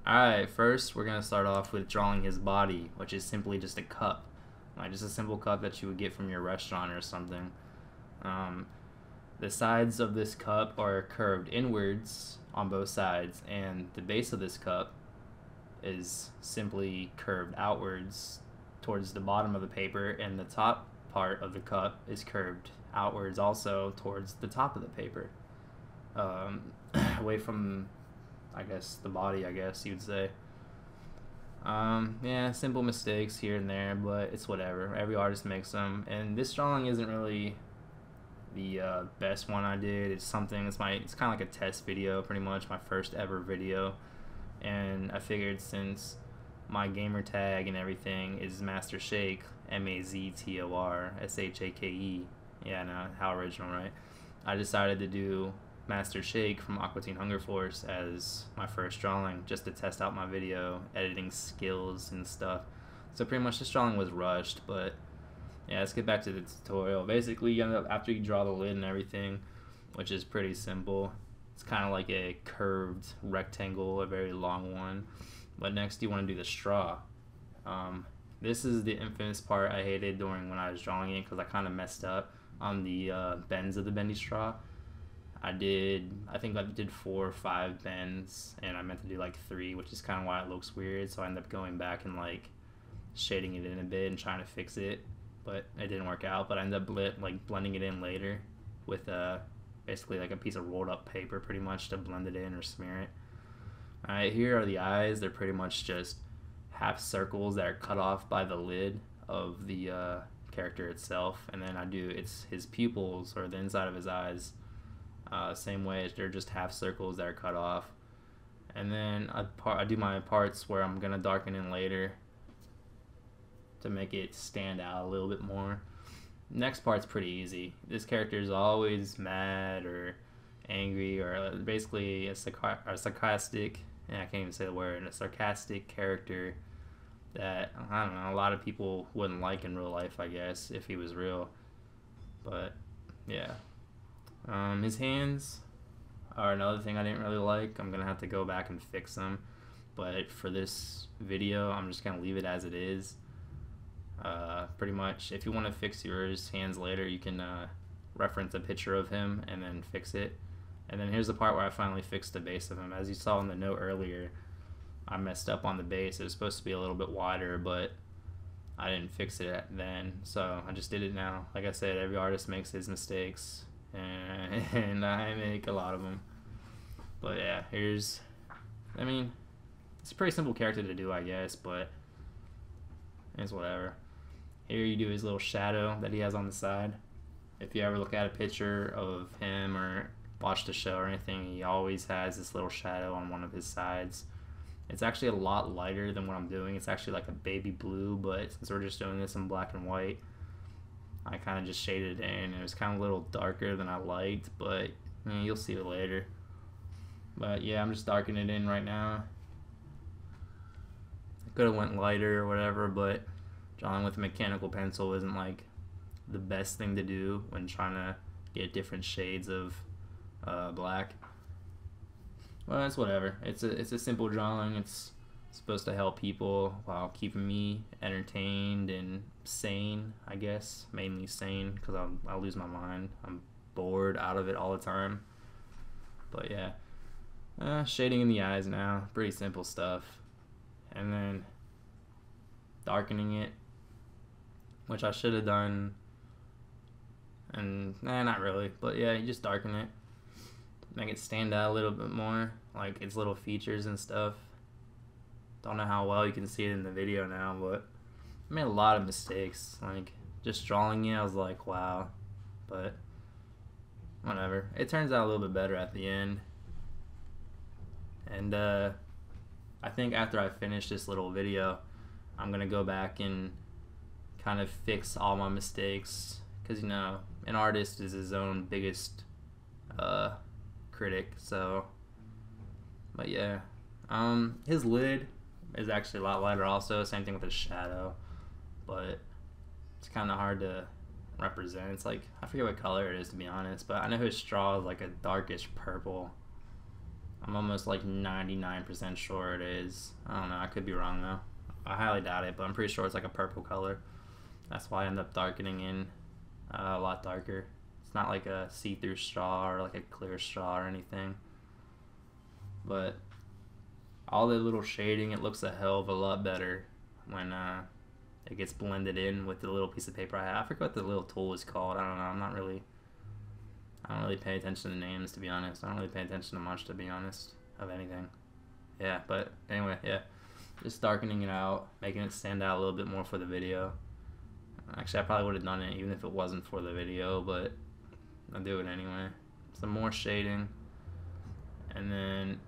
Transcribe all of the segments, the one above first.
Alright, first we're going to start off with drawing his body, which is simply just a cup. Like just a simple cup that you would get from your restaurant or something. Um, the sides of this cup are curved inwards on both sides, and the base of this cup is simply curved outwards towards the bottom of the paper, and the top part of the cup is curved outwards also towards the top of the paper. Away from, I guess, the body, I guess you'd say. Yeah, simple mistakes here and there, but it's whatever. Every artist makes them, and this drawing isn't really the best one I did. It's something. It's kind of like a test video, pretty much my first ever video, and I figured since my gamer tag and everything is Master Shake, MAZTOR SHAKE. Yeah, no, how original, right? I decided to do Master Shake from Aqua Teen Hunger Force as my first drawing, just to test out my video editing skills and stuff. So pretty much this drawing was rushed, but yeah, let's get back to the tutorial. Basically, you end up, after you draw the lid and everything, which is pretty simple, it's kind of like a curved rectangle, a very long one. But next you want to do the straw. This is the infamous part I hated when I was drawing it, because I kind of messed up on the bends of the bendy straw. I think I did 4 or 5 bends, and I meant to do like 3, which is kind of why it looks weird. So I ended up going back and like shading it in a bit and trying to fix it, but it didn't work out. But I ended up blending it in later with basically like a piece of rolled up paper, pretty much, to blend it in or smear it. Alright, here are the eyes. They're pretty much just half circles that are cut off by the lid of the character itself, and then it's his pupils, or the inside of his eyes. Same way, they're just half circles that are cut off. And then I do my parts where I'm gonna darken in later to make it stand out a little bit more. Next part's pretty easy. This character is always mad or angry, or basically a sarcastic, I can't even say the word, a sarcastic character that, I don't know, a lot of people wouldn't like in real life, I guess, if he was real. But yeah. His hands are another thing I didn't really like. I'm gonna have to go back and fix them, but for this video I'm just gonna leave it as it is. Pretty much, if you want to fix your hands later, you can reference a picture of him and then fix it. And then here's the part where I finally fixed the base of him. As you saw in the note earlier, I messed up on the base. It was supposed to be a little bit wider, but I didn't fix it then, so I just did it now. Like I said, every artist makes his mistakes, and I make a lot of them. But yeah, it's a pretty simple character to do, I guess, but it's whatever. Here you do his little shadow that he has on the side. If you ever look at a picture of him or watch the show or anything, he always has this little shadow on one of his sides. It's actually a lot lighter than what I'm doing. It's actually like a baby blue, but since we're just doing this in black and white, I kind of just shaded it in, and it was kind of a little darker than I liked, but you'll see it later. But yeah, I'm just darkening it in right now. I could have went lighter or whatever, but drawing with a mechanical pencil isn't like the best thing to do when trying to get different shades of black. Well, it's whatever. It's a simple drawing. It's supposed to help people while keeping me entertained and sane, I guess. Mainly sane, because I'll lose my mind. I'm bored out of it all the time. But yeah, shading in the eyes now. Pretty simple stuff. And then darkening it, which I should have done. And not really. But yeah, you just darken it. Make it stand out a little bit more, like its little features and stuff. Don't know how well you can see it in the video now, but I made a lot of mistakes. Like, just drawing it, I was like, wow. But whatever. It turns out a little bit better at the end. And I think after I finish this little video, I'm gonna go back and kind of fix all my mistakes, because an artist is his own biggest critic. So, but yeah, his lid is actually a lot lighter also, same thing with his shadow, but it's kind of hard to represent. It's like, I forget what color it is, to be honest, but I know his straw is like a darkish purple. I'm almost like 99% sure it is. I don't know, I could be wrong though. I highly doubt it, but I'm pretty sure it's like a purple color. That's why I end up darkening in a lot darker. It's not like a see-through straw or like a clear straw or anything. But all the little shading, it looks a hell of a lot better when it gets blended in with the little piece of paper I have. I forget what the little tool is called. I don't know. I don't really pay attention to names, to be honest. I don't really pay attention to much, to be honest, of anything. Yeah, but anyway, yeah. Just darkening it out, making it stand out a little bit more for the video. Actually, I probably would have done it even if it wasn't for the video, but I'll do it anyway. Some more shading. And then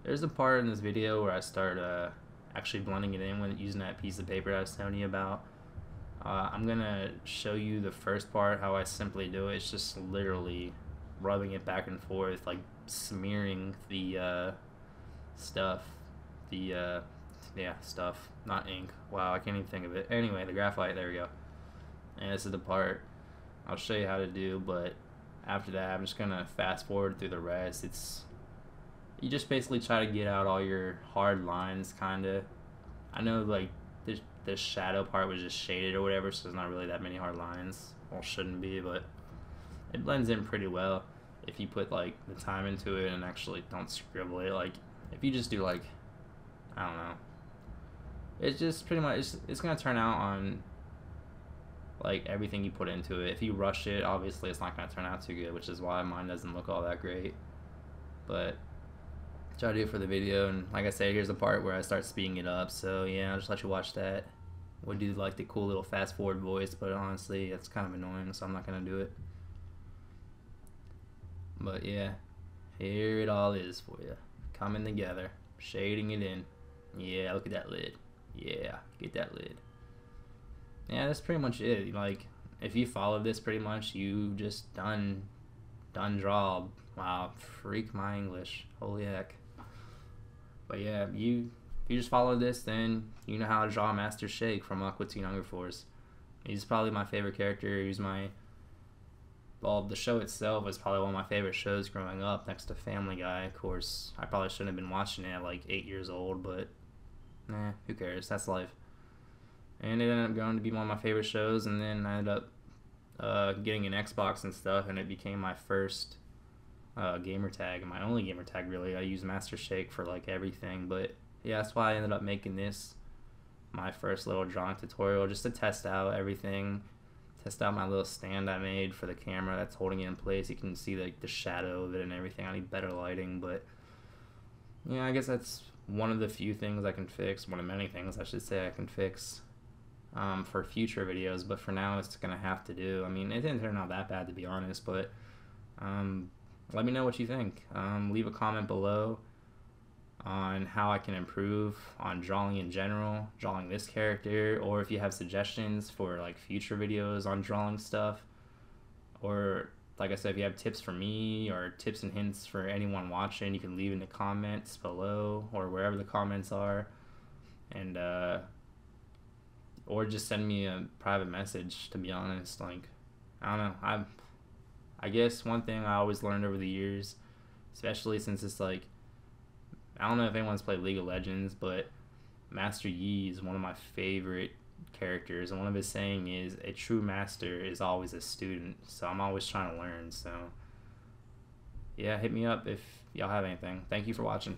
there's a part in this video where I start actually blending it in with using that piece of paper I was telling you about. I'm gonna show you the first part, how I simply do it. It's just literally rubbing it back and forth, like smearing the stuff. Yeah, stuff, not ink. Wow, I can't even think of it. Anyway, the graphite, there we go. And this is the part I'll show you how to do, but after that, I'm just gonna fast forward through the rest. You just basically try to get out all your hard lines, kinda. I know, like, this shadow part was just shaded or whatever, so there's not really that many hard lines. Well, shouldn't be, but it blends in pretty well if you put, like, the time into it and actually don't scribble it. Like, if you just do, like, I don't know. It's just pretty much, it's gonna turn out on, like, everything you put into it. If you rush it, obviously it's not gonna turn out too good, which is why mine doesn't look all that great. But try to do it for the video, and like I said, here's the part where I start speeding it up. So yeah, I'll just let you watch that. We'll do like the cool little fast forward voice, but honestly, it's kind of annoying, so I'm not gonna do it. But yeah, here it all is for you, coming together, shading it in. Yeah, look at that lid. Yeah, get that lid. Yeah, that's pretty much it. Like, if you follow this, pretty much you just done draw. Wow, freak my English. Holy heck. But yeah, if you just follow this, then you know how to draw Master Shake from Aqua Teen Hunger Force. He's probably my favorite character. Well, the show itself was probably one of my favorite shows growing up, next to Family Guy. Of course, I probably shouldn't have been watching it at like 8 years old, but who cares? That's life. And it ended up going to be one of my favorite shows, and then I ended up getting an Xbox and stuff, and it became my first gamer tag, and my only gamer tag, really. I use Master Shake for like everything, but yeah, that's why I ended up making this my first little drawing tutorial, just to test out everything, test out my little stand I made for the camera that's holding it in place. You can see like the shadow of it and everything. I need better lighting, but yeah, I guess that's one of the few things I can fix, one of many things I should say I can fix for future videos, but for now it's gonna have to do. I mean, it didn't turn out that bad, to be honest, but let me know what you think. Leave a comment below on how I can improve on drawing in general, drawing this character, or if you have suggestions for like future videos on drawing stuff, or like I said, if you have tips for me or tips and hints for anyone watching, you can leave in the comments below or wherever the comments are, and or just send me a private message, to be honest. Like, I don't know, I guess one thing I always learned over the years, especially since it's like, I don't know if anyone's played League of Legends, but Master Yi is one of my favorite characters, and one of his saying is, a true master is always a student. So I'm always trying to learn. So yeah, hit me up if y'all have anything. Thank you for watching.